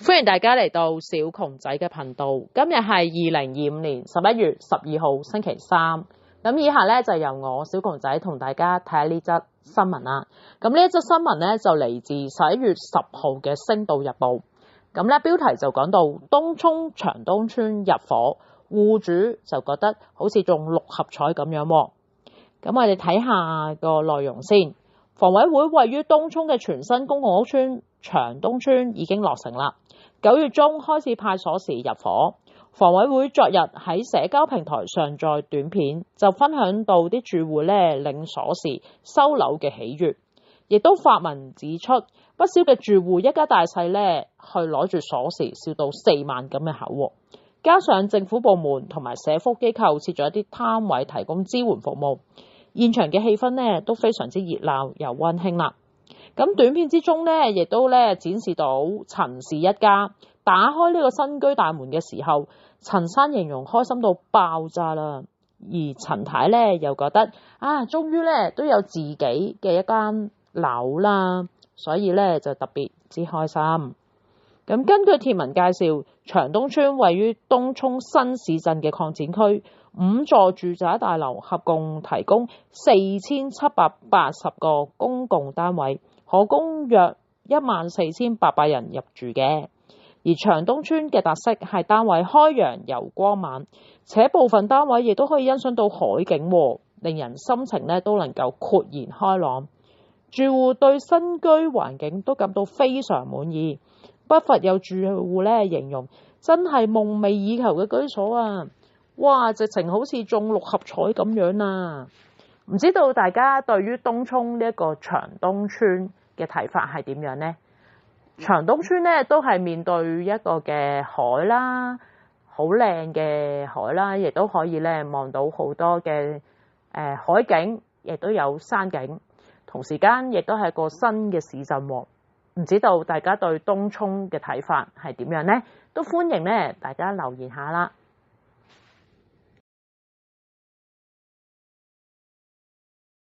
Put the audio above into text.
歡迎大家嚟到小窮仔嘅頻道。今日係2025年11月12號星期三。咁以下咧就由我小窮仔同大家睇下呢則新聞啦。咁呢一則新聞咧就嚟自11月10號嘅《星島日報》。咁咧標題就講到東涌長東村入伙，戶主就覺得好似中六合彩咁樣喎。咁我哋睇下個內容先。房委會位於東涌嘅全新公共屋邨長東村已經落成啦。9月中開始派鎖匙入伙。房委會昨日喺社交平台上載短片，就分享到啲住戶咧領鎖匙收樓嘅喜悅，亦都發文指出不少嘅住戶一家大細咧去攞住鎖匙笑到4萬咁嘅口。加上政府部門同埋社福機構設咗一啲攤位提供支援服務，現場嘅氣氛咧都非常之熱鬧又溫馨啦。咁短片之中咧，亦都咧展示到陳氏一家打開呢個新居大門嘅時候，陳生形容開心到爆炸啦，而陳太咧又覺得終於咧都有自己嘅一間樓啦，所以咧就特別之開心。咁根據貼文介紹，長東村位於東涌新市鎮嘅擴展區，5座住宅大樓合共提供4780個公共單位，可供約14800人入住嘅。而長東村嘅特色係單位開揚遊光猛，且部分單位亦都可以欣賞到海景，令人心情咧都能夠豁然開朗。住戶對新居環境都感到非常滿意，不乏有住戶咧形容真係夢寐以求嘅居所啊！哇，直情好似中六合彩咁樣啊！唔知道大家對於東涌呢一個長東村嘅睇法係點樣呢？長東村咧都係面對一個嘅海啦，好靚嘅海啦，亦都可以咧望到好多嘅海景，亦都有山景，同時間亦都係個新嘅市鎮喎。唔知道大家對東涌嘅睇法係點樣呢？都歡迎咧大家留言下啦。